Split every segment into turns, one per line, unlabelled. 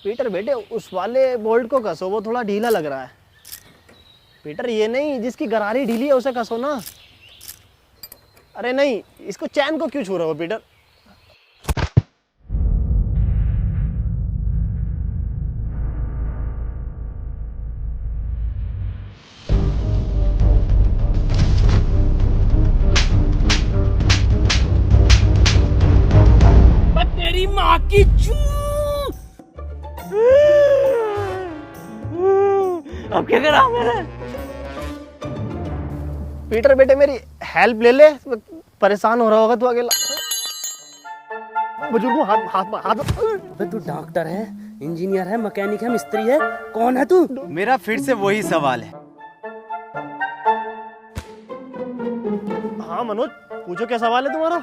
Peter बेटे उस वाले बोल्ट को कसो, वो थोड़ा ढीला लग रहा है। पीटर ये नहीं, जिसकी गरारी ढीली है उसे कसो ना। अरे नहीं, इसको चैन को क्यों छू रहे हो पीटर?
तेरी माँ की चू। अब क्या करा मैंने?
पीटर बेटे मेरी हेल्प ले ले, परेशान हो रहा होगा तू अकेला। बुजुर्ग हाथ हाथ हाथ।
अबे तू डॉक्टर है, इंजीनियर है, मैकेनिक है, मिस्त्री है, कौन है तू?
मेरा फिर से वही सवाल है।
हाँ मनोज, पूछो क्या सवाल है तुम्हारा?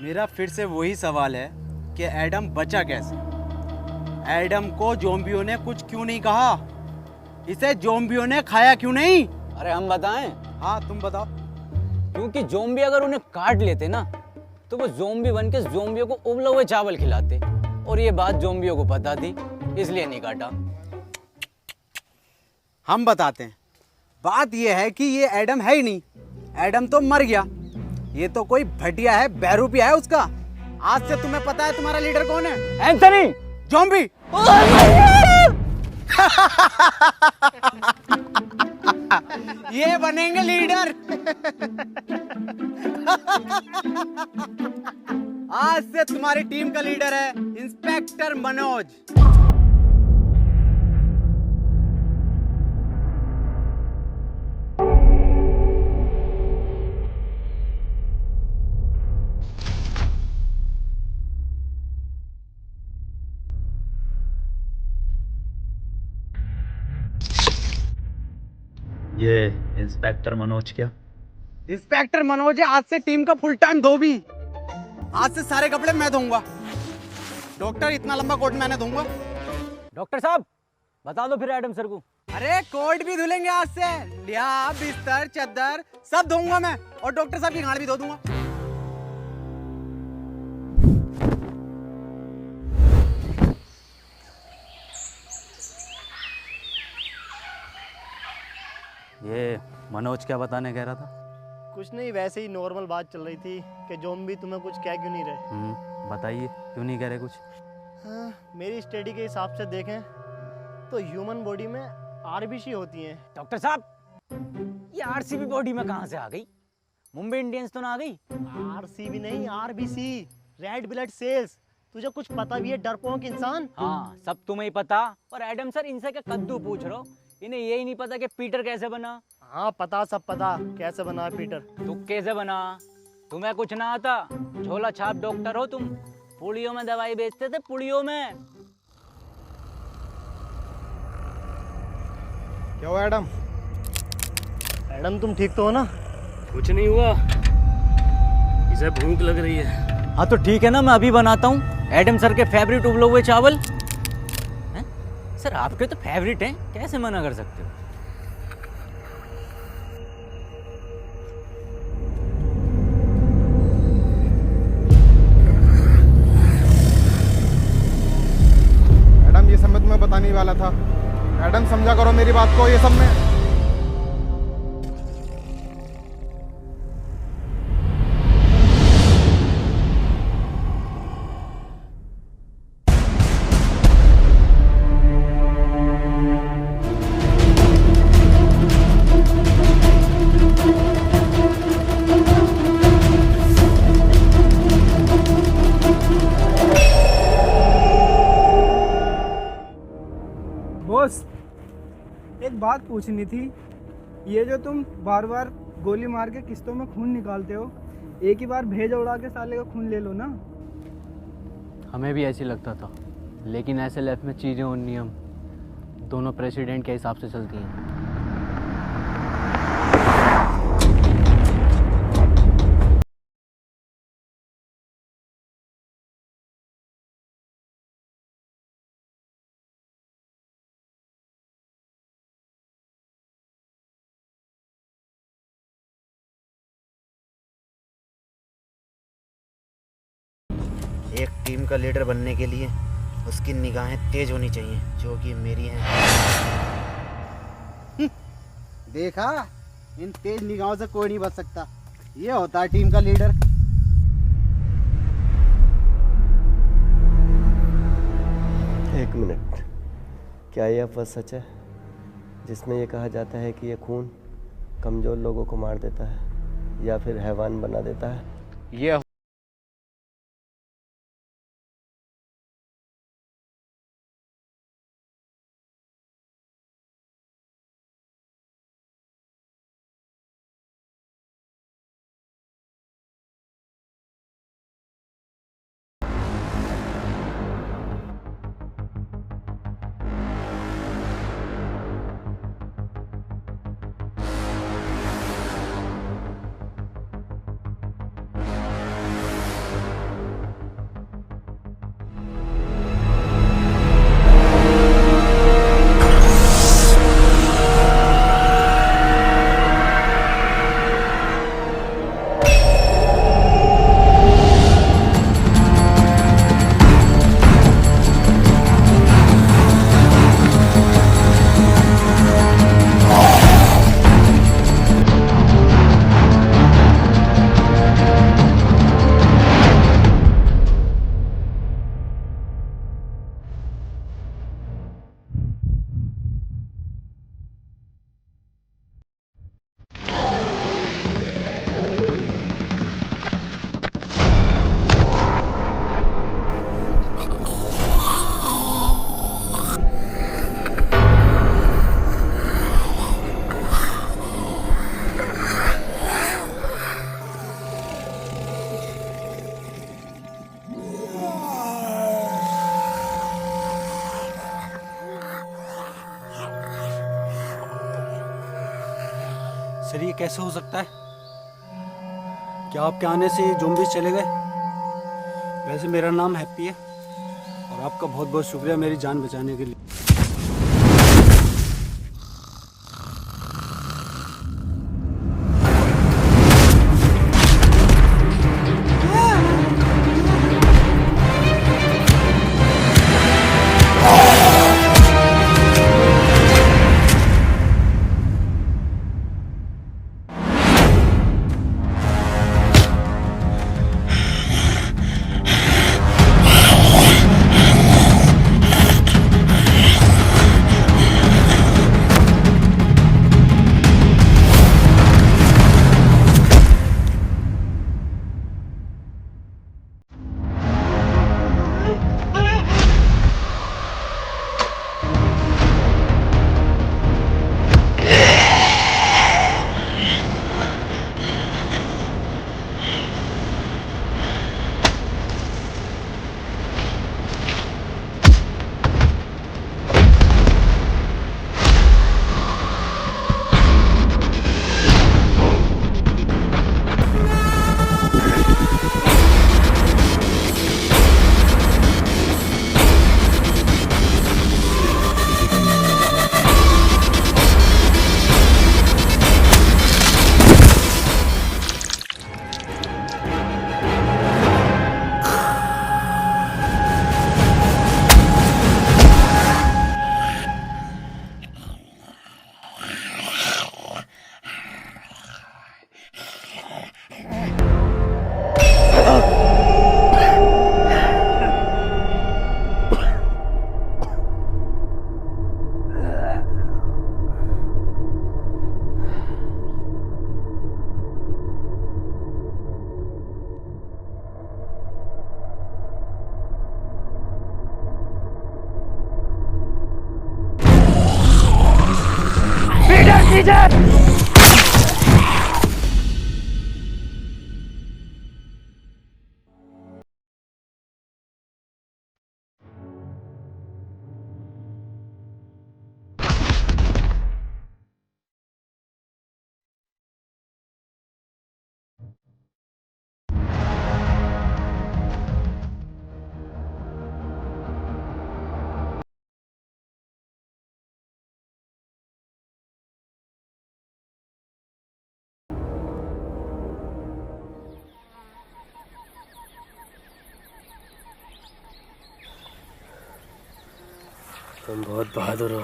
मेरा फिर से वही सवाल है कि एडम बचा कैसे? एडम को ज़ॉम्बियों ने कुछ क्यों नहीं कहा? इसे ज़ॉम्बियों ने खाया क्यों नहीं?
अरे हम बताएं?
हाँ तुम बताओ।
क्योंकि ज़ॉम्बी अगर उन्हें काट लेते ना तो वो ज़ॉम्बी बन के ज़ॉम्बियों को उबले हुए चावल खिलाते, और ये बात ज़ॉम्बियों को पता थी, इसलिए नहीं काटा।
हम बताते हैं। बात ये है कि ये एडम है ही नहीं। एडम तो मर गया। ये तो कोई भटिया है, बहरूपिया है उसका। आज से तुम्हें पता है तुम्हारा लीडर कौन है?
एंथनी!
ज़ॉम्बी। ये बनेंगे लीडर। आज से तुम्हारी टीम का लीडर है इंस्पेक्टर मनोज।
ये इंस्पेक्टर मनोज क्या?
इंस्पेक्टर मनोज है, आज से टीम का फुल टाइम धोबी। आज से सारे कपड़े मैं धोऊंगा। डॉक्टर इतना लंबा कोट मैंने धोऊंगा।
डॉक्टर साहब बता दो फिर एडम सर को।
अरे कोट भी धुलेंगे आज से। लिया बिस्तर चद्दर सब धोऊंगा मैं, और डॉक्टर साहब की गांड भी धो दूंगा।
ये मनोज क्या बताने कह रहा था?
कुछ नहीं, वैसे ही नॉर्मल बात चल रही थी कि ज़ॉम्बी तुम्हें कुछ कह क्यों नहीं रहे।
बताइए क्यों नहीं कह रहे कुछ?
हाँ, मेरी स्टडी के हिसाब से देखें तो ह्यूमन बॉडी में आरबीसी होती हैं।
डॉक्टर साहब ये आरसीबी बॉडी में कहाँ से आ गई? मुंबई इंडियंस तो ना आ गई?
आरसीबी नहीं, आरबीसी, रेड ब्लड सेल्स। तुझे कुछ पता भी है डरपोक इंसान?
हाँ सब तुम्हें ही पता। और एडम सर इनसे क्या कद्दू पूछ रहे हो? इन्हें यही नहीं पता कि पीटर कैसे बना?
हाँ पता, सब पता कैसे बना है पीटर।
तू कैसे बना? तुम्हें कुछ ना आता? झोला छाप डॉक्टर हो तुम। पुड़ियों में दवाई बेचते थे, पुड़ियों में।
क्या हुआ एडम?
एडम तुम ठीक तो हो ना?
कुछ नहीं हुआ, इसे भूख लग रही है।
हाँ तो ठीक है ना, मैं अभी बनाता हूँ एडम सर के फेवरेट उबले हुए चावल। हैं? सर आपके तो फेवरेट हैं, कैसे मना कर सकते हो?
एडम ये सब मैं तुम्हें बताने ही वाला था। एडम समझा करो मेरी बात को, ये सब में
बॉस एक बात पूछनी थी। ये जो तुम बार बार गोली मार के किस्तों में खून निकालते हो, एक ही बार भेजा उड़ा के साले का खून ले लो ना।
हमें भी ऐसे लगता था, लेकिन ऐसे लाइफ में चीज़ें और नियम दोनों प्रेसिडेंट के हिसाब से चलती हैं।
एक टीम का लीडर बनने के लिए उसकी निगाहें तेज होनी चाहिए, जो कि मेरी हैं। देखा, इन तेज निगाहों से कोई नहीं बच सकता। ये होता है टीम का लीडर।
एक मिनट, क्या यह अफवाह सच है जिसमें यह कहा जाता है कि यह खून कमज़ोर लोगों को मार देता है या फिर हैवान बना देता है?
ये
सर, ये कैसे हो सकता है? क्या आपके आने से ये ज़ॉम्बीज़ चले गए? वैसे मेरा नाम हैप्पी है और आपका बहुत बहुत शुक्रिया मेरी जान बचाने के लिए।
तुम बहुत बहादुर हो।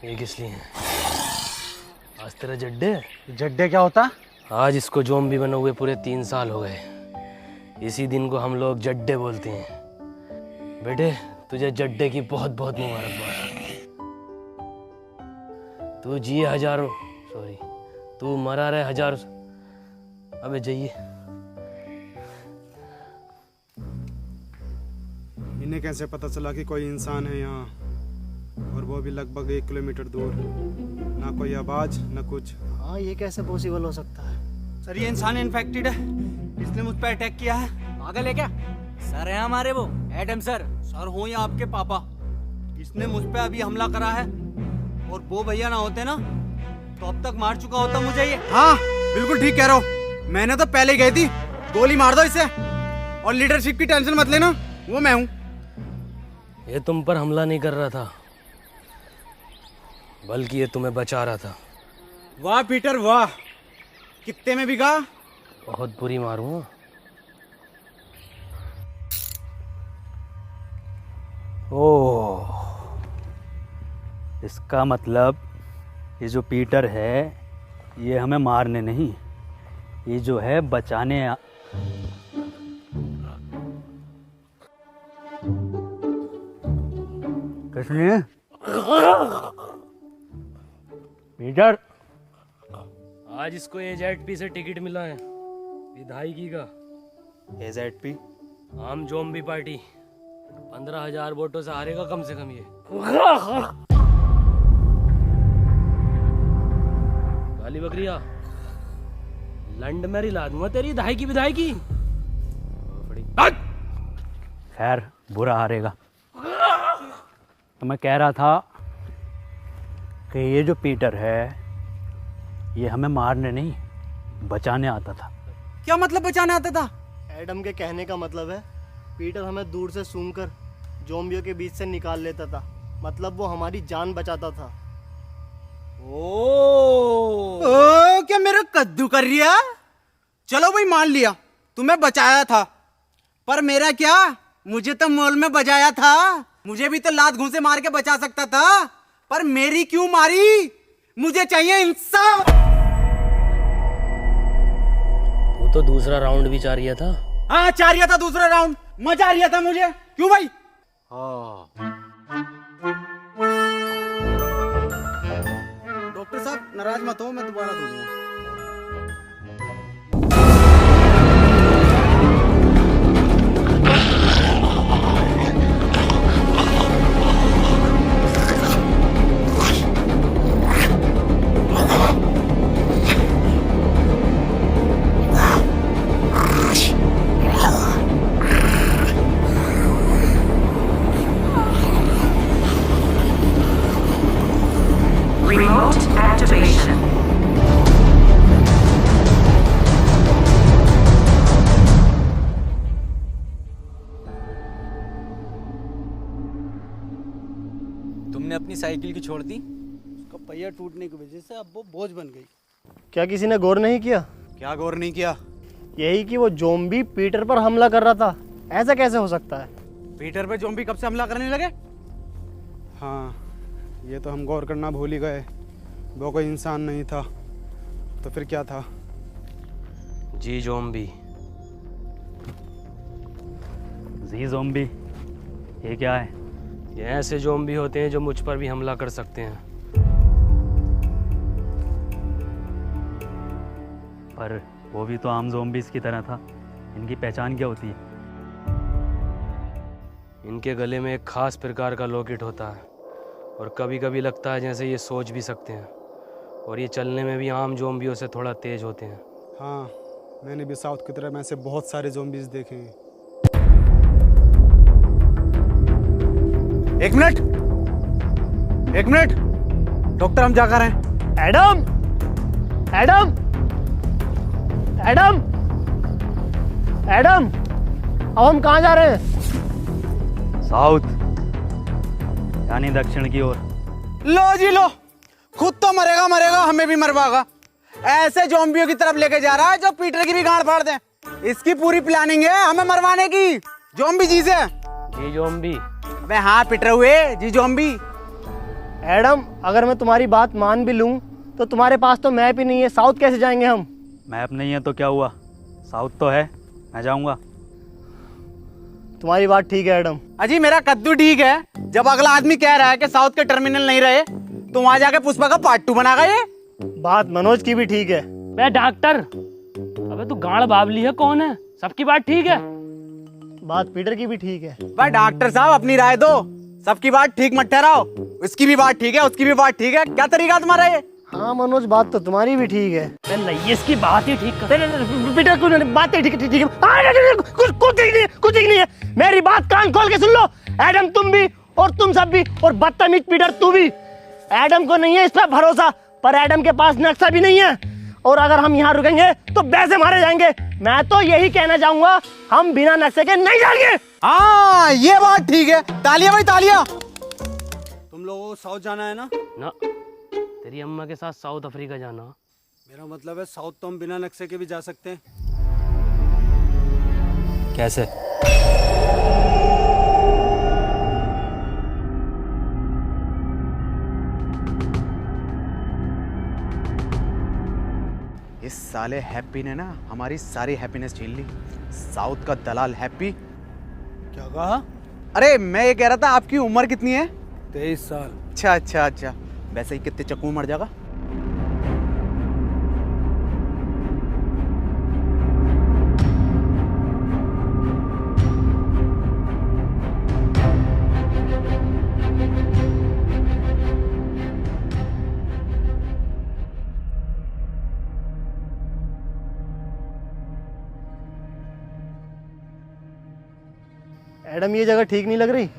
ये किस लिए है? आज तेरा जड्डे?
जड्डे क्या होता?
आज इसको ज़ॉम्बी बने हुए पूरे 3 साल हो गए। इसी दिन को हम लोग जड्डे बोलते हैं। बेटे तुझे जड्डे की बहुत बहुत मुबारकबाद। तू जिए हजारों, सॉरी तू मरा रहे हजारों। अबे जाइए।
इन्हें कैसे पता चला कि कोई इंसान है यहाँ, और वो भी लगभग 1 किलोमीटर दूर? ना कोई आवाज ना कुछ।
हाँ ये कैसे पॉसिबल हो सकता है?
सर ये इंसान इन्फेक्टेड है, इसने मुझ पर अटैक किया है।
पागल है क्या? सर है हमारे वो एडम सर।
सर हो या आपके पापा, इसने मुझ पे अभी हमला करा है, और वो भैया ना होते ना तो अब तक मार चुका होता मुझे ये।
हाँ बिल्कुल ठीक कह रहे हो, मैंने तो पहले गई थी। गोली मार दो इसे, और लीडरशिप की टेंशन मत लेना, वो मैं हूँ।
ये तुम पर हमला नहीं कर रहा था, बल्कि ये तुम्हें बचा रहा था।
वाह पीटर वाह, कितने में बिका?
बहुत बुरी मारूं।
ओह, इसका मतलब ये जो पीटर है ये हमें मारने नहीं, ये जो है बचाने किसने? पीटर
आज इसको AZP से टिकट मिला है, विधायकी का।
AZP?
आम ज़ॉम्बी पार्टी 15,000 वोटों से हारेगा कम से कम ये। काली बकरिया, लंड में रिला दूंगा तेरी धाई की विधायकी।
खैर बुरा हारेगा। तो मैं कह रहा था कि ये जो पीटर है ये हमें मारने नहीं बचाने आता था।
क्या मतलब बचाने आता था?
एडम के कहने का मतलब है पीटर हमें दूर से सूंघकर ज़ॉम्बियों के बीच से निकाल लेता था, मतलब वो हमारी जान बचाता था।
ओ क्या मेरा कद्दू कर रिया? चलो भाई मान लिया तुम्हें बचाया था, पर मेरा क्या, मुझे तो मॉल में बजाया था। मुझे भी तो लात घूंसे मार के बचा सकता था, पर मेरी क्यों मारी? मुझे चाहिए इंसाफ।
वो तो दूसरा राउंड भी चाह रहा था।
हाँ चाह रहा था दूसरा राउंड, मजा आ रहा था मुझे। क्यों भाई? डॉक्टर साहब नाराज मत हो, मैं दोबारा दे दूंगा।
Remote activation.
तुमने अपनी साइकिल की छोड़ दी?
उसका पहिया टूटने की वजह से अब वो बोझ बन गई।
क्या किसी ने गौर नहीं किया?
क्या गौर नहीं किया?
यही कि वो ज़ॉम्बी पीटर पर हमला कर रहा था। ऐसा कैसे हो सकता है?
पीटर पे ज़ॉम्बी कब से हमला करने लगे?
हाँ ये तो हम गौर करना भूल ही गए, वो कोई इंसान नहीं था, तो फिर क्या था?
जी ज़ॉम्बी।
जी ज़ॉम्बी ये क्या है?
ये ऐसे ज़ॉम्बी होते हैं जो मुझ पर भी हमला कर सकते हैं।
पर वो भी तो आम ज़ॉम्बीज़ की तरह था, इनकी पहचान क्या होती है?
इनके गले में एक खास प्रकार का लॉकेट होता है, और कभी कभी लगता है जैसे ये सोच भी सकते हैं, और ये चलने में भी आम ज़ॉम्बियों से थोड़ा तेज होते हैं।
हाँ मैंने भी साउथ की तरह में से बहुत सारे ज़ॉम्बीज़ देखे हैं।
एक मिनट डॉक्टर हम जाकर हैं।
एडम एडम एडम एडम अब हम कहाँ जा रहे हैं?
साउथ यानी दक्षिण की ओर।
लो जी लो, खुद तो मरेगा मरेगा, हमें भी मरवाएगा। ऐसे ज़ॉम्बियों की तरफ लेके जा रहा है जो पीटर की भी गांड फाड़ दे। इसकी पूरी प्लानिंग है हमें मरवाने की। ज़ॉम्बी जी से।
जी ज़ॉम्बी?
अबे हाँ पिटर हुए जी ज़ॉम्बी।
एडम, अगर मैं तुम्हारी बात मान भी लूं तो तुम्हारे पास तो मैप ही नहीं है, साउथ कैसे जाएंगे हम?
मैप नहीं है तो क्या हुआ, साउथ तो है, मैं जाऊंगा।
तुम्हारी बात ठीक है एडम।
अजी मेरा कद्दू ठीक है। जब अगला आदमी कह रहा है कि साउथ के टर्मिनल नहीं रहे तो वहां जाके पुष्पा का पार्ट 2 बनागा ये।
बात मनोज की भी ठीक है।
बे डॉक्टर, अबे तू गाड़ बाबली है कौन है? सबकी बात ठीक है।
बात पीटर की भी ठीक है।
भाई डॉक्टर साहब अपनी राय दो, सबकी बात ठीक मत ठहराओ। इसकी भी बात ठीक है, उसकी भी बात ठीक है, क्या तरीका तुम्हारा ये?
हाँ मनोज, बात तो तुम्हारी भी ठीक है।
नहीं, इसकी बात ही ठीक कर।
पीटर कुछ बात ठीक है, ठीक है। कुछ ठीक नहीं है, कुछ ठीक नहीं है। मेरी बात कान खोल के सुन लो। एडम तुम भी और तुम सब भी, और बदतमीज पीटर तू भी। एडम को नहीं है इस पर भरोसा, पर एडम के पास नक्शा भी नहीं है, और अगर हम यहाँ रुकेंगे तो वैसे मारे जाएंगे। मैं तो यही कहना चाहूंगा, हम बिना नक्शे के नहीं जाएंगे।
हाँ ये बात ठीक है। तालियां भाई तालियां।
तुम लोगों को साउथ जाना है ना?
ना, तेरी अम्मा के साथ साउथ अफ्रीका जाना।
मेरा मतलब है साउथ तो हम बिना नक्शे के भी जा सकते हैं। कैसे?
इस साले हैप्पी ने ना हमारी सारी हैप्पीनेस छीन ली। साउथ का दलाल हैप्पी।
क्या कहा?
अरे मैं ये कह रहा था आपकी उम्र कितनी है?
23 साल।
अच्छा अच्छा अच्छा, वैसे ही कितने चक्कू में मर जाएगा?
एडम, ये जगह ठीक नहीं लग रही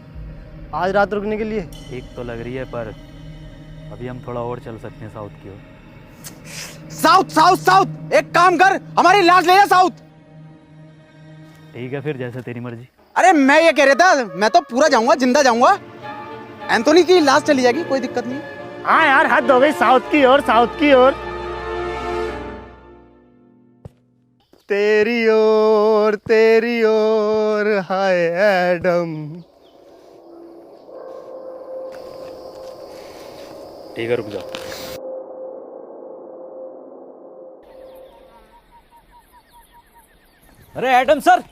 आज रात रुकने के लिए।
ठीक तो लग रही है, पर अभी हम थोड़ा और चल सकते हैं साउथ की ओर।
साउथ साउथ साउथ, एक काम कर, हमारी लाश ले जा साउथ।
ठीक है फिर, जैसे तेरी मर्जी।
अरे मैं ये कह रहा था, मैं तो पूरा जाऊंगा, जिंदा जाऊंगा। एंथोनी की लाश चली जाएगी, कोई दिक्कत नहीं।
हाँ यार, हद हो गई साउथ की ओर, साउथ की ओर। तेरी ओर हाय एडम।
ठीक है, रुक जाओ।
अरे एडम सर,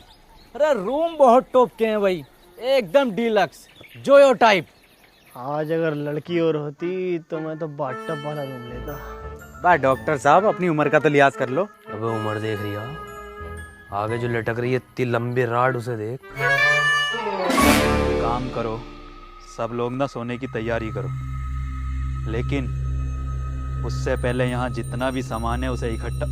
अरे रूम बहुत टॉप के हैं भाई, एकदम डीलक्स जोयो टाइप।
आज अगर लड़की और होती तो मैं तो बाथटब वाला रूम लेता।
बा डॉक्टर साहब अपनी उम्र का तो लिहाज कर लो।
अबे उम्र देख रही है, आगे जो लटक रही है इतनी लंबी राड, उसे देख।
काम करो, सब लोग ना सोने की तैयारी करो, लेकिन उससे पहले यहाँ जितना भी सामान है उसे इकट्ठा।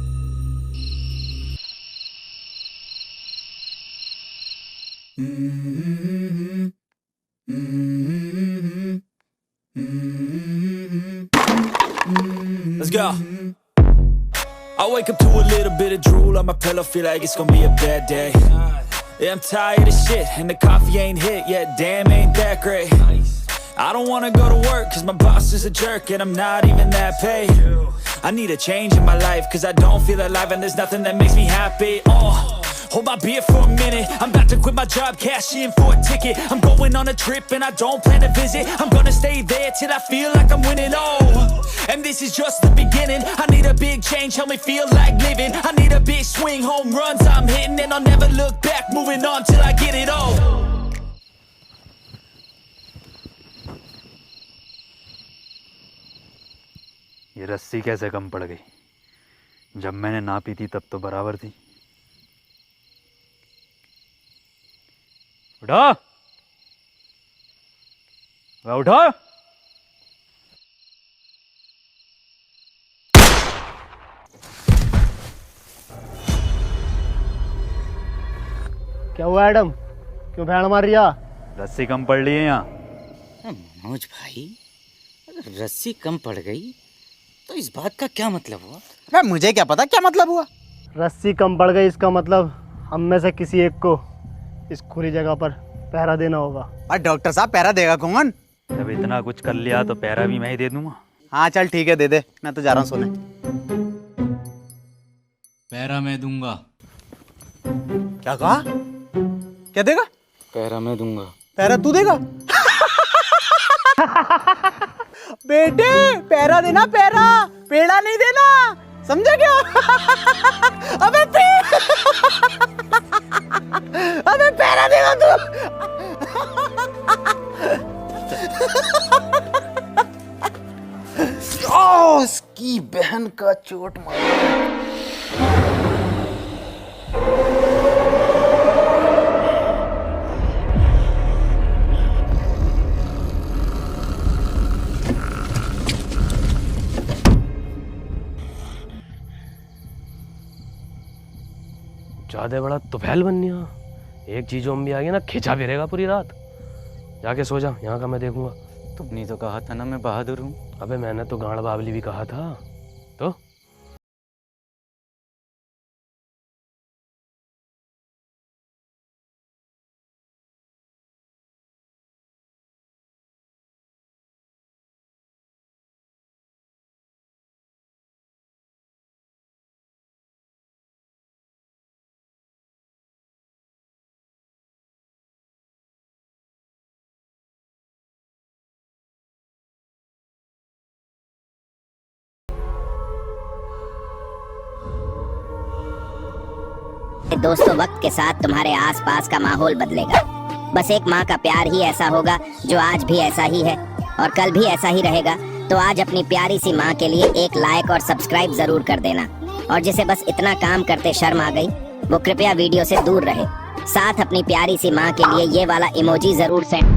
Let's go. I wake up to a little bit of drool on my pillow, feel like it's gonna be a bad day. Yeah, I'm tired of shit, and the coffee ain't hit yet, damn ain't that great. I don't wanna go to work, cause my boss is a jerk, and I'm not even that paid. I need a change in my life, cause I don't feel alive, and there's nothing that makes me happy. Hold my beer for a minute, I'm about to quit my job, cash in for a ticket. I'm going on a trip and I don't plan to visit. I'm gonna stay there till I feel like I'm winning, and this is just the beginning. I need a big change, help me feel like living. I need a big swing, home runs I'm hitting, and I'll never look back, moving on till I get it all.
ये रस्सी कैसे कम पड़ गई? जब मैंने नापी थी तब तो बराबर थी। उठो, उठो।
क्या हुआ एडम, क्यों भैंड मार रही है?
रस्सी कम पड़ रही है यहाँ।
मनोज भाई, अगर रस्सी कम पड़ गई तो इस बात का क्या मतलब हुआ?
अरे मुझे क्या पता क्या मतलब हुआ।
रस्सी कम पड़ गई इसका मतलब हम में से किसी एक को इस खुली जगह पर पहरा देना होगा।
और डॉक्टर साहब पहरा देगा कौन?
जब इतना कुछ कर लिया तो पैरा भी मैं ही दे दूंगा।
हाँ चल ठीक है दे दे, मैं तो जा रहा हूँ सोने।
पैरा मैं दूंगा।
क्या कहा? क्या देगा?
पैरा मैं दूंगा।
पैरा तू देगा? बेटे पैरा देना, पैरा, पेड़ा नहीं देना, समझा क्या? अबे अबे पैरा देगा तू। ओ इसकी बहन का चोट मारा।
ज्यादा बड़ा तुफैल बन गया। एक चीज ज़ॉम्बी आ गया ना, खिंचा फिरेगा पूरी रात। जाके सो जा, यहाँ का मैं देखूंगा।
तुमने तो कहा था ना मैं बहादुर हूँ।
अबे मैंने तो गांड बावली भी कहा था। तो
दोस्तों, वक्त के साथ तुम्हारे आसपास का माहौल बदलेगा। बस एक माँ का प्यार ही ऐसा होगा जो आज भी ऐसा ही है और कल भी ऐसा ही रहेगा। तो आज अपनी प्यारी सी माँ के लिए एक लाइक और सब्सक्राइब जरूर कर देना। और जिसे बस इतना काम करते शर्म आ गई, वो कृपया वीडियो से दूर रहे। साथ अपनी प्यारी सी माँ के लिए ये वाला इमोजी जरूर सेंड।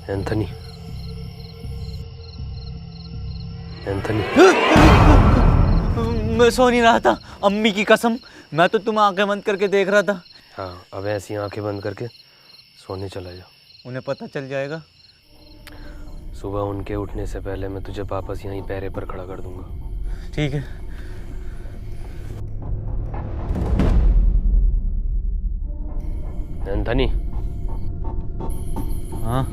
एंथनी, एंथनी,
मैं सो नहीं रहा था, अम्मी की कसम। मैं तो तुम आंखें बंद करके देख रहा था।
हाँ, अब ऐसी आंखें बंद करके सोने चला जा।
उन्हें पता चल जाएगा।
सुबह उनके उठने से पहले मैं तुझे वापस यहीं पैरे पर खड़ा कर दूंगा।
ठीक है।
एंथनी।
हाँ।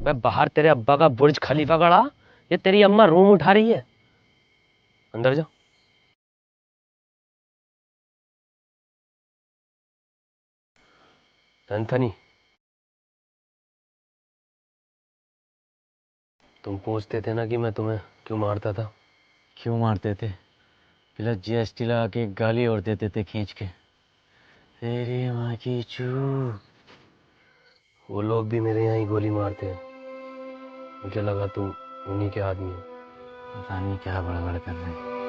मैं बाहर तेरे अब्बा का बुर्ज खलीफा खड़ा, ये तेरी अम्मा रूम उठा रही है। अंदर जा। एंथनी, तुम पूछते थे ना कि मैं तुम्हें क्यों मारता था।
क्यों मारते थे? पहले जीएसटी लगा के गाली और देते थे खींच के, तेरी माँ की चू।
वो लोग भी मेरे यहाँ ही गोली मारते हैं। मुझे लगा तुम उन्हीं के आदमी हो।
पता नहीं क्या बड़बड़ कर रहे हैं।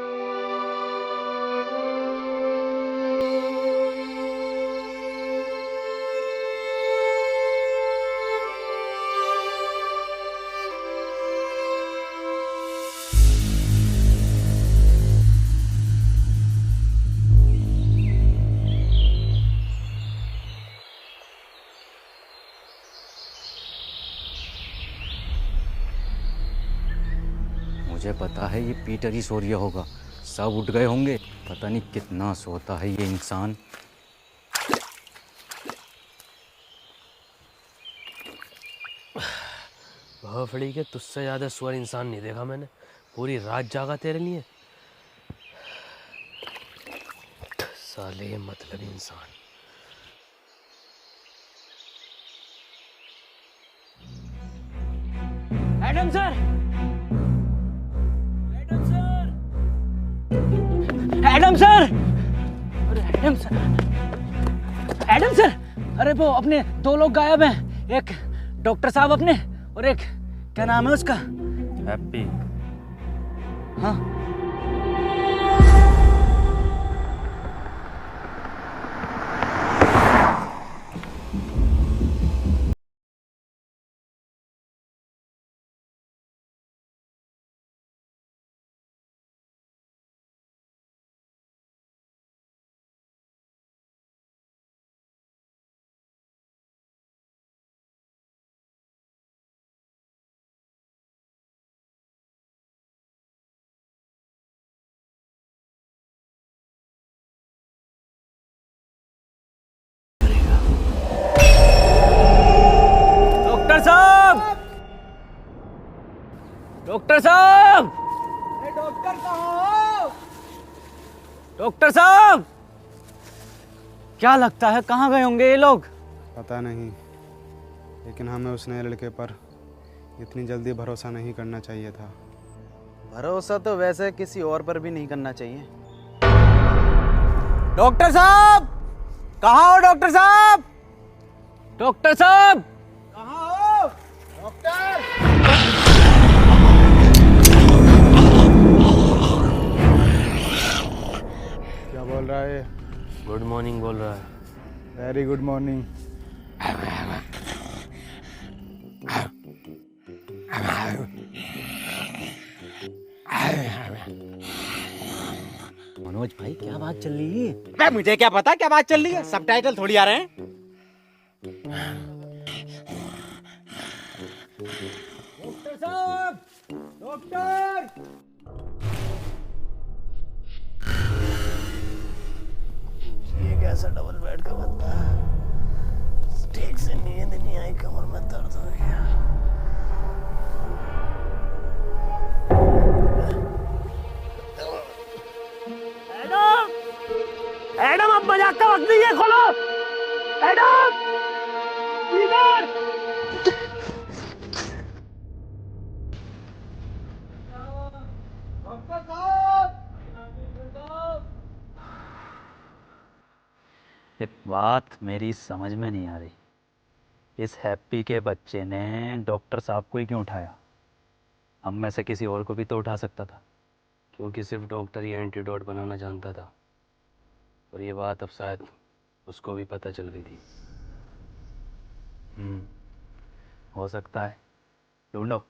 मुझे पता है ये पीटर ही सो रहा होगा, सब उठ गए होंगे। पता नहीं कितना सोता है ये इंसान।
भोफड़ी के तुझसे ज्यादा सुअर इंसान नहीं देखा मैंने। पूरी रात जागा तेरे लिए। साले ये मतलब इंसान।
Adam sir, Adam sir, Adam sir, अरे एडम सर, एडम सर, अरे वो अपने दो लोग गायब हैं, एक डॉक्टर साहब अपने और एक क्या नाम है उसका?
हैप्पी।
हाँ डॉक्टर साहब, डॉक्टर साहब,
डॉक्टर साहब,
डॉक्टर साहब, क्या लगता है कहाँ गए होंगे ये लोग?
पता नहीं, लेकिन हमें उस नए लड़के पर इतनी जल्दी भरोसा नहीं करना चाहिए था।
भरोसा तो वैसे किसी और पर भी नहीं करना चाहिए। डॉक्टर साहब, कहाँ हो डॉक्टर साहब?
डॉक्टर साहब,
कहाँ हो डॉक्टर?
क्या बोल रहा है?
गुड मॉर्निंग बोल रहा है।
Very good morning.
मनोज भाई क्या बात चल रही है?
अबे मुझे क्या पता क्या बात चल रही है, सबटाइटल थोड़ी आ रहे हैं।
डॉक्टर साहब, डॉक्टर,
ये कैसा डबल बेड का बंदा है? ठीक से नींद नहीं आई, कमर में दर्द हो गया।
एडम, एडम अब मजाक का वक्त नहीं है, खोलो। एडम, इधर।
ये बात मेरी समझ में नहीं आ रही। इस हैप्पी के बच्चे ने डॉक्टर साहब को ही क्यों उठाया? हम में से किसी और को भी तो उठा सकता था।
क्योंकि सिर्फ डॉक्टर ही एंटीडोट बनाना जानता था, और ये बात अब शायद उसको भी पता चल गई थी।
हो सकता है। ढूंढो।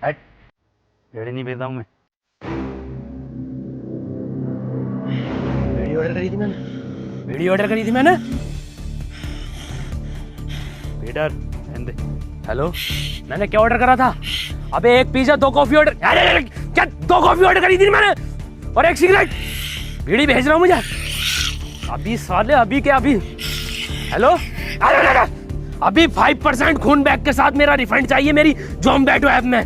हट, रेडी नहीं भेजता हूँ मैं।
वीडियो ऑर्डर करी थी मैंने, वीडियो ऑर्डर करी थी मैंने।
पीटर, दे।
हेलो, मैंने क्या ऑर्डर करा था? अबे एक पिज्जा, 2 कॉफी ऑर्डर। अरे क्या 2 कॉफी ऑर्डर करी थी मैंने, और 1 सिगरेट। बीड़ी भेज रहा हूँ मुझे अभी, साले अभी के अभी। हेलो, अभी 5% खून बैग के साथ मेरा रिफंड चाहिए मेरी ज़ोमैटो ऐप में।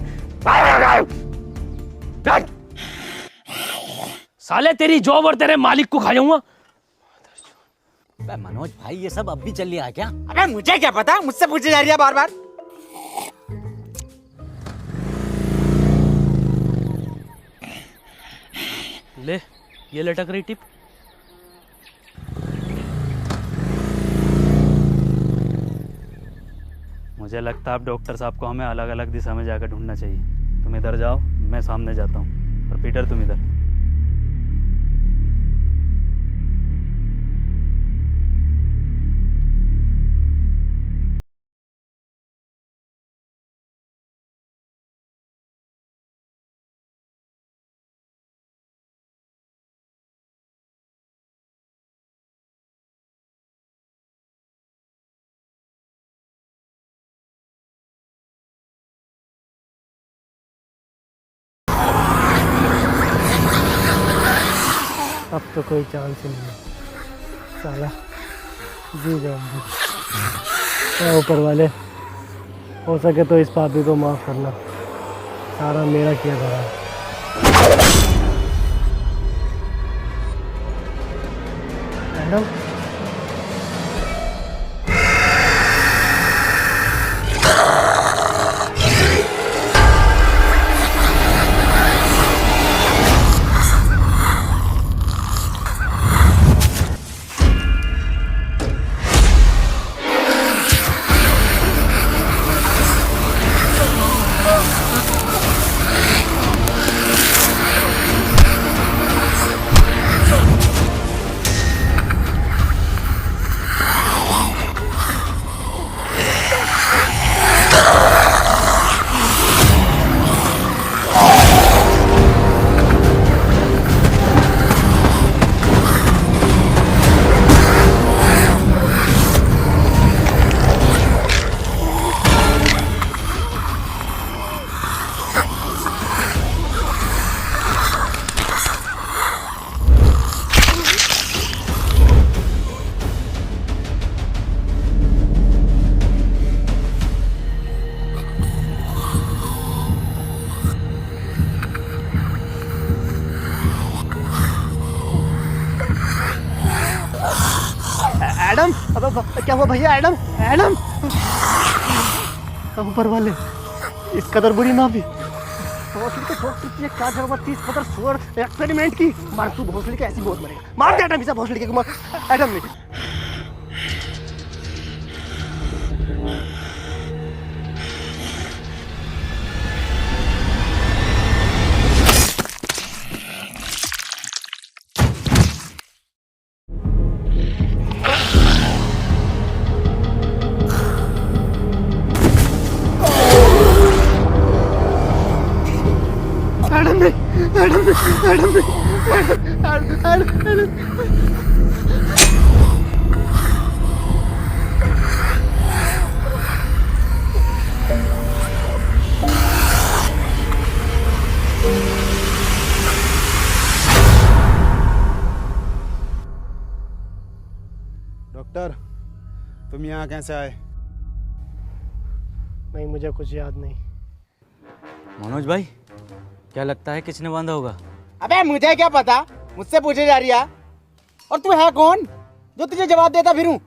साले तेरी जॉब और तेरे मालिक को खा जाऊंगा।
मनोज भाई ये सब अब भी चल रहा है क्या?
अबे मुझे क्या पता, मुझसे पूछे जा रही है बार बार।
ले, ये लटक रही टिप।
मुझे लगता है अब डॉक्टर साहब को हमें अलग अलग दिशा में जाकर ढूंढना चाहिए। तुम इधर जाओ, मैं सामने जाता हूँ, और पीटर तुम इधर।
अब तो कोई चांस ही नहीं है साला, जी जाऊंगी। ऊपर वाले, हो सके तो इस पापी को माफ़ करना, सारा मेरा किया धरा है। मैडम, एडम, अब क्या हुआ भैया? एडम, एडम, ऊपर वाले, इस कदर बुरी माफी। भोसड़ी को ठोक सकती है, क्या जरूरत थी इस कदर सुअर एक्सपेरिमेंट की? मार तू भोसड़ी के, ऐसी बहुत मरेगा। मार दे एडम, इसे भोसड़ी के मार। एडम ने
डॉक्टर, तुम यहाँ कैसे आए?
नहीं, मुझे कुछ याद नहीं।
मनोज भाई, क्या लगता है किसने बांधा होगा?
अबे मुझे क्या पता, मुझसे पूछे जा रही है। और तू है कौन जो तुझे जवाब देता फिरूं?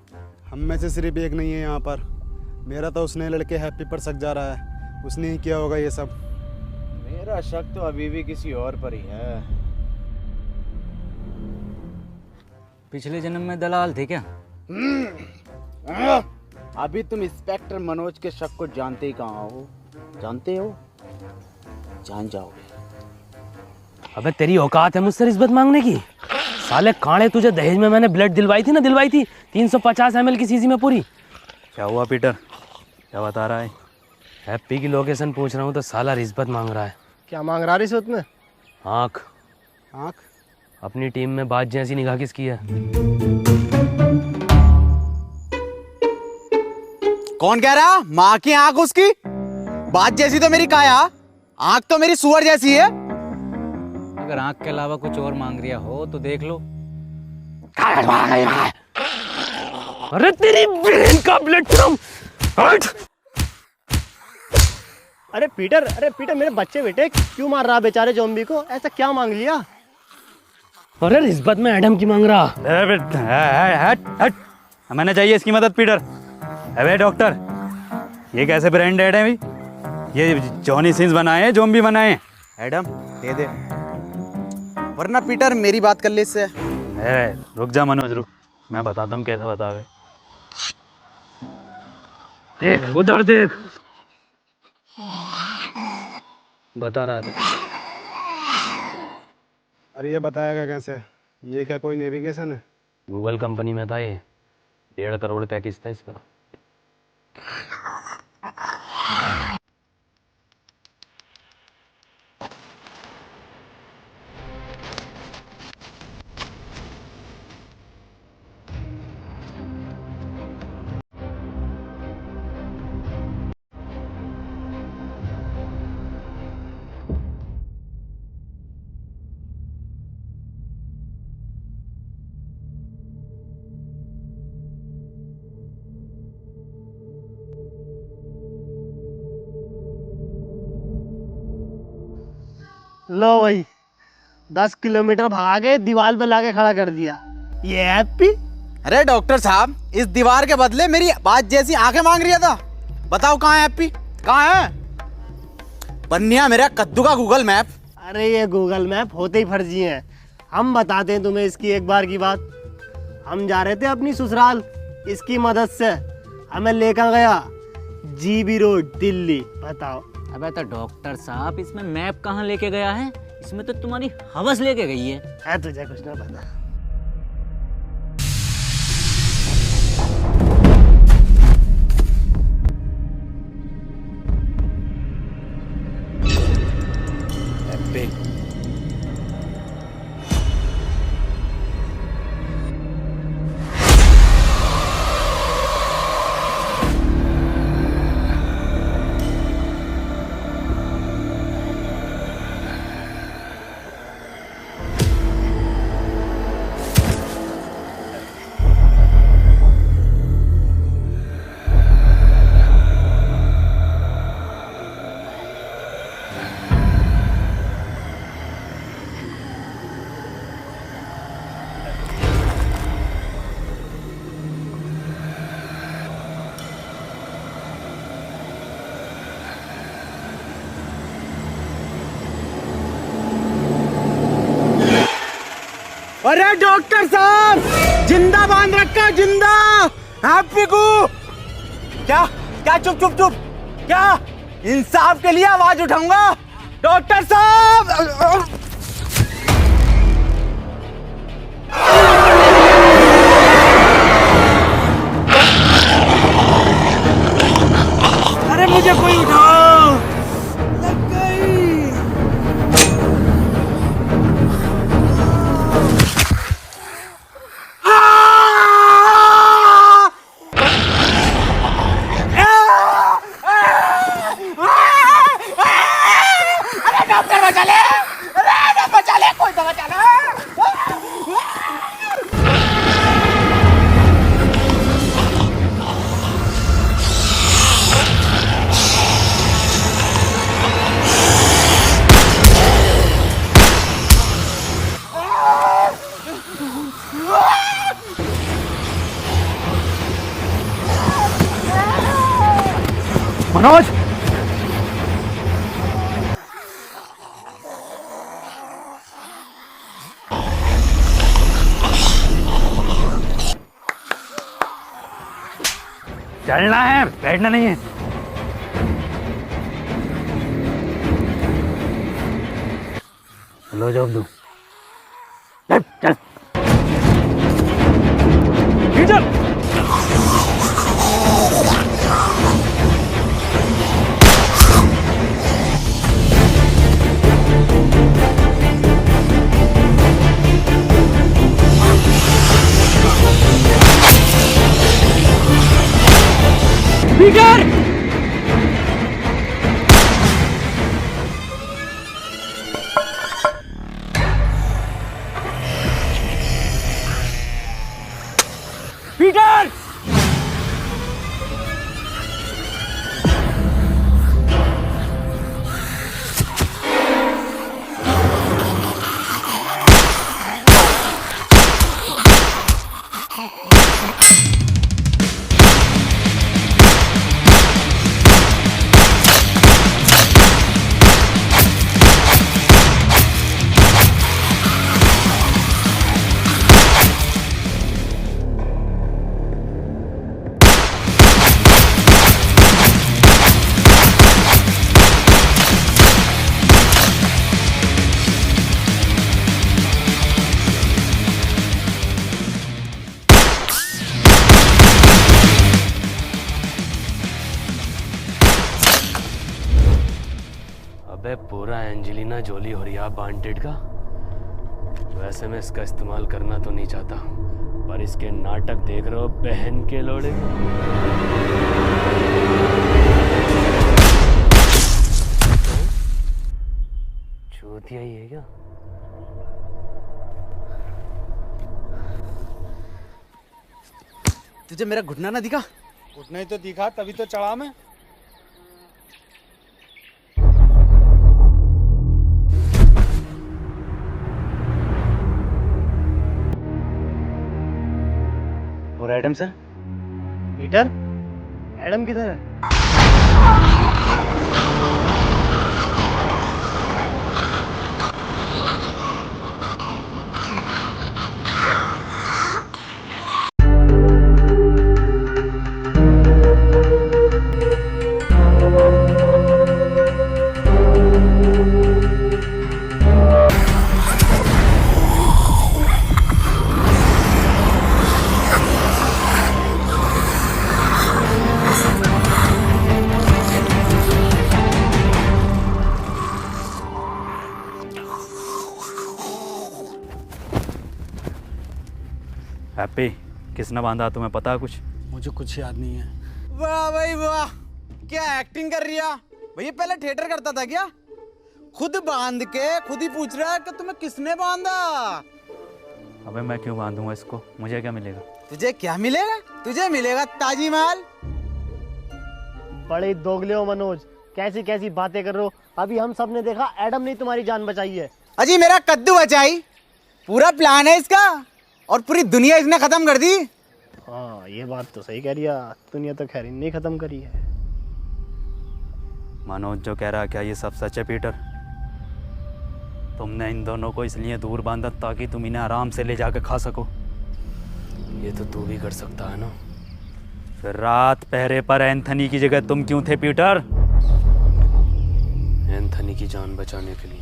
हम में से सिर्फ एक नहीं है यहाँ पर। मेरा तो उसने लड़के हैप्पी पर शक जा रहा है, उसने ही किया होगा ये सब।
मेरा शक तो अभी भी किसी और पर ही है।
पिछले जन्म में दलाल थे क्या?
अभी तुम इंस्पेक्टर मनोज के शक को जानते ही कहाँ हो? जानते हो, जान जाओगे।
अबे तेरी औकात है मुझसे रिश्वत मांगने की? साले कांडे, तुझे दहेज में मैंने ब्लड दिलवाई थी ना, दिलवाई थी 350 ml की शीशी में पूरी।
क्या हुआ पीटर, क्या बता रहा है?
हैप्पी की लोकेशन पूछ रहा हूँ तो साला रिश्वत मांग रहा है।
क्या मांग रहा रिश्वत में?
आँख।
आँख?
अपनी टीम में बात जैसी निगाह किसकी है?
कौन कह रहा? माँ की आंख उसकी, बात जैसी तो मेरी काया, आंख तो मेरी सुअर जैसी है।
अगर आंख के अलावा कुछ और मांग रिया हो तो देख लो।
अरे तेरी बहन का ब्लड फ्रॉम हट।
अरे पीटर, मेरे बच्चे बेटे क्यों मार रहा बेचारे ज़ॉम्बी को? ऐसा क्या मांग लिया?
अरे रिश्वत में एडम की मांग रहा।
हट, हमें चाहिए इसकी मदद पीटर। अबे डॉक्टर, ये कैसे ब्रांडेड है भाई? ये जॉनी सिंस बनाए हैं, ज़ॉम्बी बनाए हैं।
एडम दे दे, वरना पीटर मेरी बात कर ले इससे।
रुक जा मनोज, रुक, मैं बताता हूँ कैसे बतावे।
देख उधर देख, बता रहा था।
अरे ये बताएगा कैसे? ये क्या कोई नेविगेशन है?
गूगल कंपनी में था ये, 1.5 करोड़ पैकेज था इसका।
लो भाई 10 किलोमीटर भगा के दीवार पे लाके खड़ा कर दिया। ये हैप्पी।
अरे डॉक्टर साहब, इस दीवार के बदले मेरी बात जैसी आंखें मांग रहा था। बताओ कहाँ है हैप्पी, कहाँ है? बन्निया मेरा कद्दू का गूगल मैप।
अरे ये गूगल मैप होते ही फर्जी हैं। हम बताते हैं तुम्हें इसकी एक बार की बात। हम जा रहे थे अपनी ससुराल, इसकी मदद से हमें लेकर गया जीबी रोड दिल्ली। बताओ।
अबे तो डॉक्टर साहब, इसमें मैप कहाँ लेके गया है? इसमें तो तुम्हारी हवस लेके गई है।
तुझे कुछ ना पता।
अरे डॉक्टर साहब, जिंदा बांध रखा, जिंदा हैप्पी को। क्या क्या? चुप चुप चुप। क्या? इंसाफ के लिए आवाज उठाऊंगा डॉक्टर साहब। अरे मुझे कोई उठाओ। लग गई।
मनोज, चलना है, बैठना नहीं है। लो जॉब दो। चल चल चल। पीटर! पीटर! अबे पूरा एंजेलिना जोली हो रही है वांटेड का। वैसे मैं इसका इस्तेमाल करना तो नहीं चाहता, पर इसके नाटक देख रहे हो बहन के लोड़े। चूतिया ही है क्या?
तुझे मेरा घुटना ना दिखा?
घुटना ही तो दिखा, तभी तो चढ़ा मैं।
और एडम सर?
पीटर, एडम किधर है?
हैप्पी, किसने बांधा तुम्हें पता है कुछ?
मुझे कुछ याद नहीं है।
वाह भाई वाह, क्या एक्टिंग कर रही है भैया। पहले थिएटर करता था क्या? खुद बांध के खुद ही पूछ रहा है कि तुम्हें किसने बांधा।
अबे मैं क्यों बांधूंगा इसको, मुझे क्या मिलेगा?
तुझे क्या मिलेगा? तुझे मिलेगा ताजमहल।
बड़े दोगले हो मनोज, कैसी कैसी बातें कर रहे हो। अभी हम सब ने देखा एडम ने तुम्हारी जान बचाई है।
अजी मेरा कद्दू बचाई, पूरा प्लान है इसका, और पूरी दुनिया इसने खत्म कर दी।
हाँ ये बात तो सही कह रही है, दुनिया तो खैर नहीं खत्म करी है।
मनोज जो कह रहा है क्या ये सब सच है पीटर? तुमने इन दोनों को इसलिए दूर बांधा ताकि तुम इन्हें आराम से ले जाकर खा सको।
ये तो तू भी कर सकता है ना।
फिर रात पहरे पर एंथनी की जगह तुम क्यों थे पीटर?
एंथनी की जान बचाने के लिए।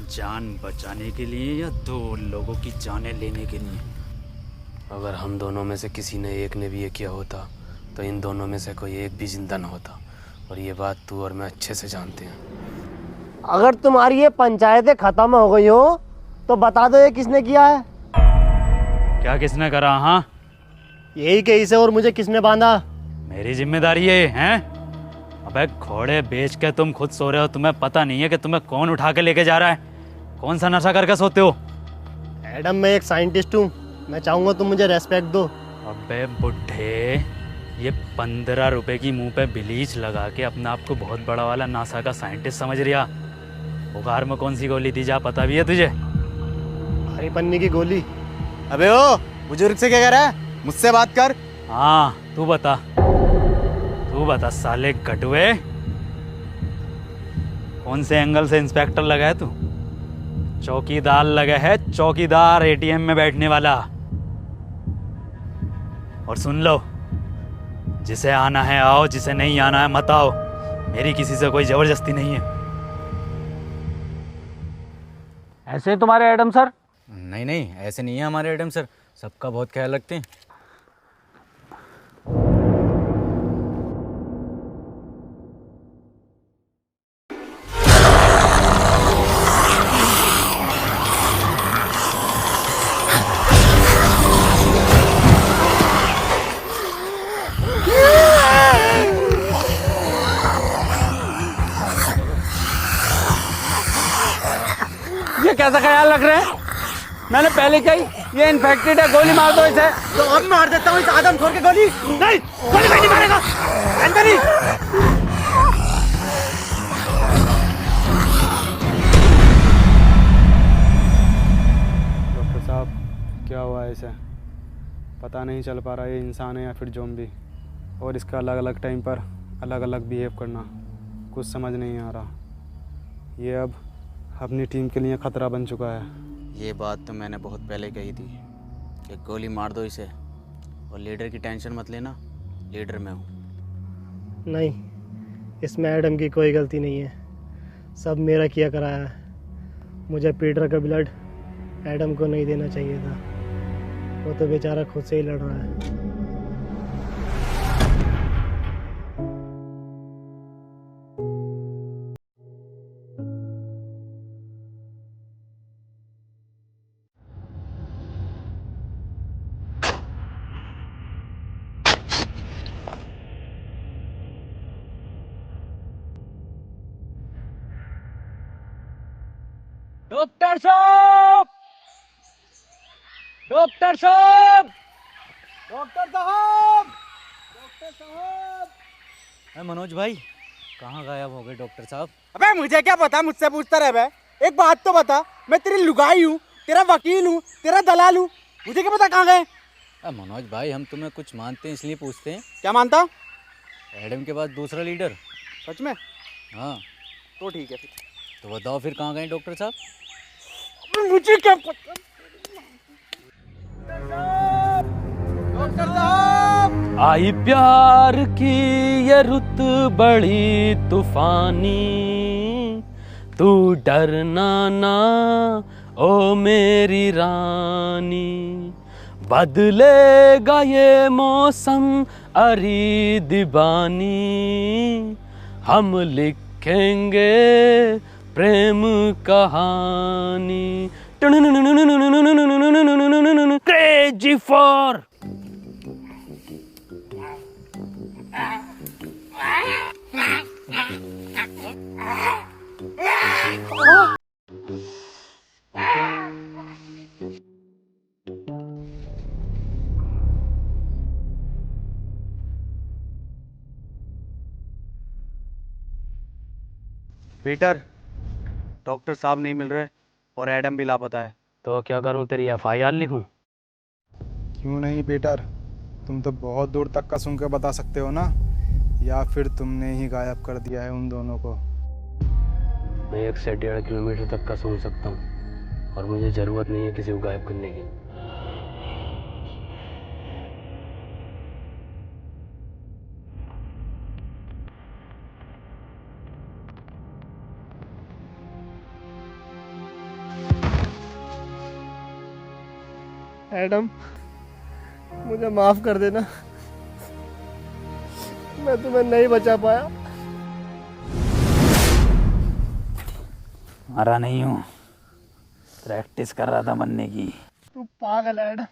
जान बचाने के लिए या दो लोगों की जानें लेने के लिए?
अगर हम दोनों में से किसी ने एक ने भी ये किया होता तो इन दोनों में से कोई एक भी जिंदा न होता, और ये बात तू और मैं अच्छे से जानते हैं।
अगर तुम्हारी ये पंचायतें खत्म हो गई हो तो बता दो ये किसने किया है।
क्या किसने करा? हाँ
यही केस है, और मुझे किसने बांधा?
मेरी जिम्मेदारी है, हैं? अबे घोड़े बेच के तुम खुद सो रहे हो, तुम्हें पता नहीं है कि तुम्हें कौन उठा के लेके जा रहा है? कौन सा नशा करके सोते हो?
एडम मैं एक साइंटिस्ट हूँ, मैं चाहूँगा तुम मुझे रेस्पेक्ट दो।
अबे बुढ़े, ये 15 रुपए की मुंह पे ब्लीच लगा के अपने आप को बहुत बड़ा वाला नासा का साइंटिस्ट समझ रिया। बुखार में कौन सी गोली दी जा पता भी है तुझे?
हरी पन्नी की गोली।
अबे ओ बुजुर्ग से क्या कह रहा है? मुझसे बात कर।
हाँ तू बता साले गटुए, कौन से एंगल से इंस्पेक्टर लगा है तू? चौकीदार लगा है, चौकीदार एटीएम में बैठने वाला। और सुन लो, जिसे आना है आओ, जिसे नहीं आना है मत आओ। मेरी किसी से कोई जबरदस्ती नहीं है।
ऐसे ही तुम्हारे एडम सर?
नहीं नहीं, ऐसे नहीं है हमारे एडम सर, सबका बहुत ख्याल रखते हैं।
ये कैसा ख्याल रख रहे हैं? मैंने पहले कही ये इन्फेक्टेड है, गोली मार दो इसे।
तो अब मार देता हूँ इस आदमखोर की गोली।
नहीं, गोली नहीं मारेगा एंथनी।
डॉक्टर साहब क्या हुआ है इसे? पता नहीं चल पा रहा ये इंसान है या फिर ज़ॉम्बी, और इसका अलग अलग टाइम पर अलग अलग बिहेव करना कुछ समझ नहीं आ रहा। ये अब अपनी टीम के लिए ख़तरा बन चुका है।
ये बात तो मैंने बहुत पहले कही थी कि गोली मार दो इसे, और लीडर की टेंशन मत लेना, लीडर मैं हूँ।
नहीं, इसमें एडम की कोई गलती नहीं है, सब मेरा किया कराया है। मुझे पीटर का ब्लड एडम को नहीं देना चाहिए था, वो तो बेचारा खुद से ही लड़ रहा है।
डॉक्टर साहब, डॉक्टर साहब,
डॉक्टर साहब, डॉक्टर साहब।
मनोज भाई कहाँ गायब हो गए डॉक्टर साहब?
अबे मुझे क्या पता, मुझसे पूछता रहे बे। एक बात तो बता, मैं तेरी लुगाई हूँ, तेरा वकील हूँ, तेरा दलाल हूँ, मुझे क्या पता कहाँ गए?
मनोज भाई, हम तुम्हें कुछ मानते हैं इसलिए पूछते हैं।
क्या मानता?
एडम के बाद दूसरा लीडर।
सच में?
हाँ।
तो ठीक है फिर।
तो बताओ फिर कहाँ गए डॉक्टर साहब?
मुझे क्या पता। डॉक्टर साहब!
आई प्यार की ये रुत बड़ी तूफानी, तू डरना ना ओ मेरी रानी, बदलेगा ये मौसम अरी दीवानी, हम लिखेंगे प्रेम कहानी, क्रेजी फॉर।
पीटर, डॉक्टर साहब नहीं मिल रहे और एडम भी लापता है।
तो क्या करूं, तेरी FIR लिखूं?
क्यों नहीं पीटर, तुम तो बहुत दूर तक का सुन के बता सकते हो ना, या फिर तुमने ही गायब कर दिया है उन दोनों को?
मैं 1 से 1.5 किलोमीटर तक का सुन सकता हूँ और मुझे ज़रूरत नहीं है किसी को गायब करने की।
एडम, मुझे माफ कर देना, मैं तुम्हें नहीं बचा पाया।
मरा नहीं हूँ, प्रैक्टिस कर रहा था मरने की।
तू पागल है एडम।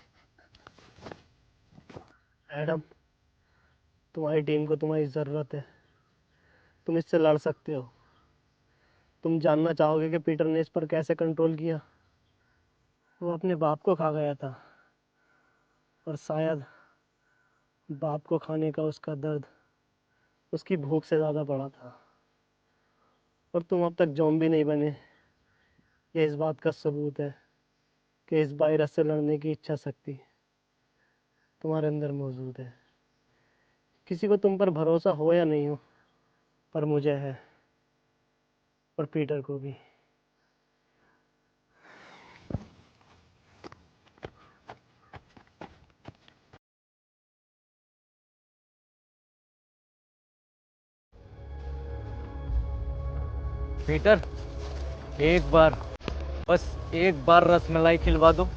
एडम, तुम्हारी टीम को तुम्हारी ज़रूरत है, तुम इससे लड़ सकते हो। तुम जानना चाहोगे कि पीटर ने इस पर कैसे कंट्रोल किया? वो अपने बाप को खा गया था और शायद बाप को खाने का उसका दर्द उसकी भूख से ज़्यादा बड़ा था। और तुम अब तक ज़ॉम्बी नहीं बने, ये इस बात का सबूत है कि इस वायरस से लड़ने की इच्छा शक्ति तुम्हारे अंदर मौजूद है। किसी को तुम पर भरोसा हो या नहीं हो, पर मुझे है, और पीटर को भी।
पीटर, एक बार, बस एक बार रसमलाई खिलवा दो।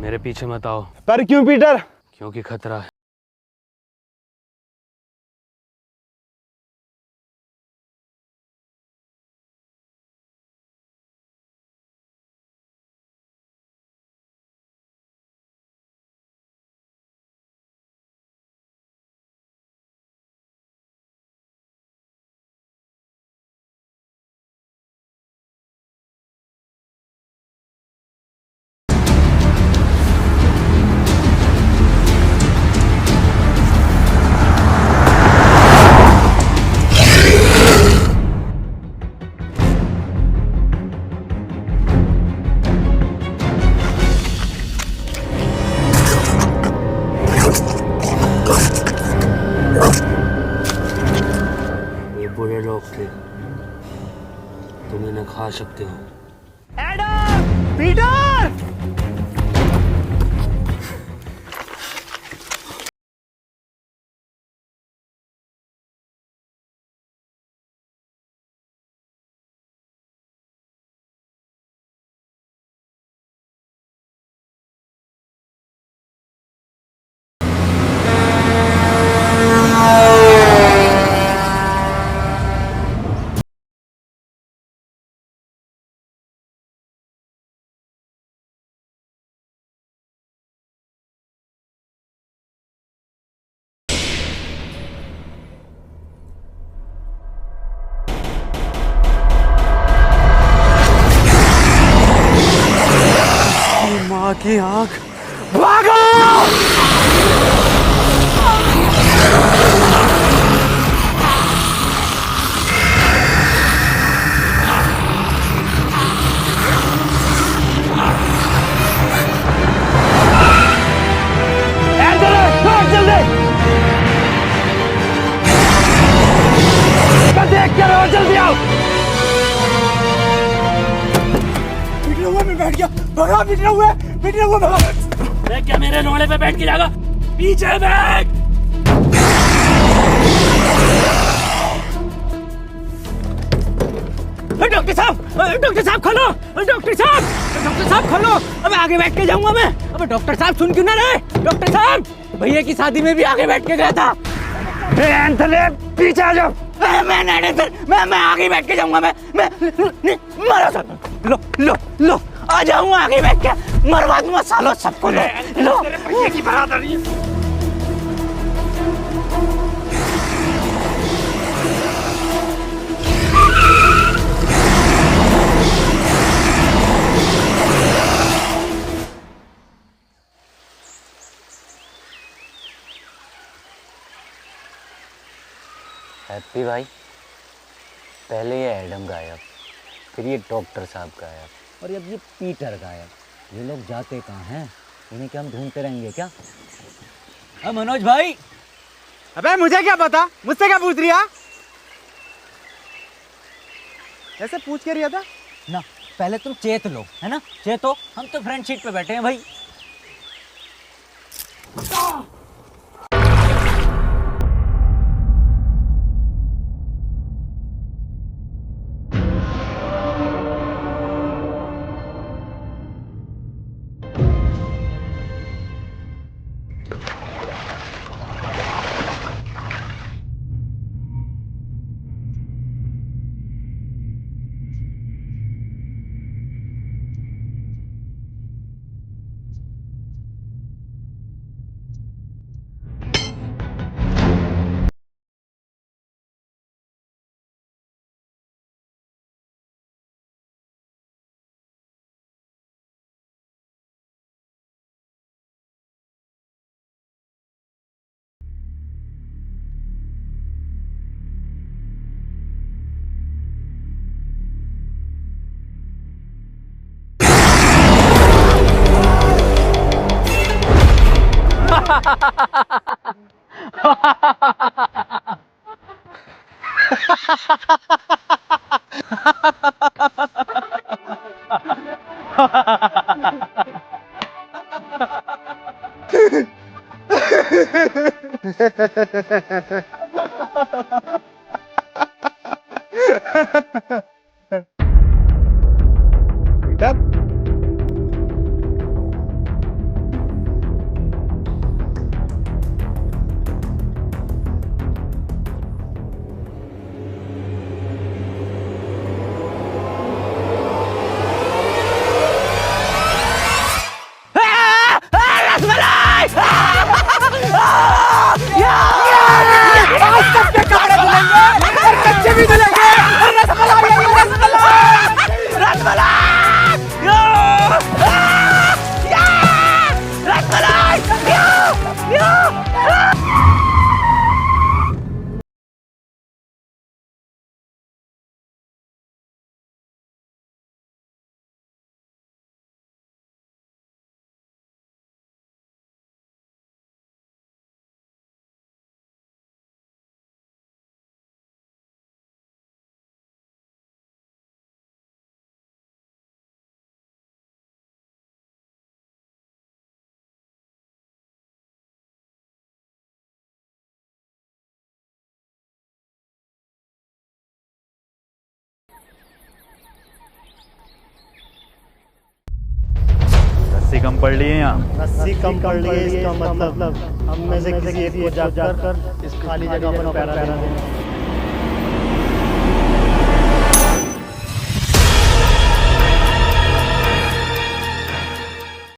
मेरे पीछे मत आओ।
पर क्यों पीटर?
क्योंकि खतरा है।
तुम इन्हें खा सकते हो।
एडम, पीटर,
माँ की आँख।
देख कर और जल्दी आओ।
पिटने हुए मैं बैठ गया, भगा, पिटने हुए भगा।
मैं क्या मेरे लोड़े पे बैठ के जाएगा? पीछे बैठ।
डॉक्टर साहब खोलो, डॉक्टर साहब खोलो। अबे आगे बैठ के जाऊंगा मैं। अबे डॉक्टर साहब सुन क्यों ना रहे? डॉक्टर साहब, भैया की शादी में भी आगे बैठ के गया था।
पीछे आ जाओ।
मैं आगे बैठ के जाऊंगा। मैं मारो सब। लो आ जाऊंगा आगे बैठ के, मरवा दूंगा सालों सबको। लो
भैया की बारात आ रही है।
हैप्पी भाई, पहले ये एडम गायब, फिर ये डॉक्टर साहब गायब, और अब ये पीटर गायब। ये लोग जाते कहाँ हैं? इन्हें क्या हम ढूंढते रहेंगे क्या?
मनोज भाई।
अबे मुझे क्या पता, मुझसे क्या पूछ रही है? ऐसे पूछ के रही था
ना, पहले तुम चेत लो, है ना? चेतो, हम तो फ्रंट सीट पे बैठे हैं भाई।
रस्सी कम पड़ रही है यहाँ।
रस्सी कम पड़ रही है इसका मतलब हम में से किसी एक को जाकर इस खाली जगह पर पैरा देना।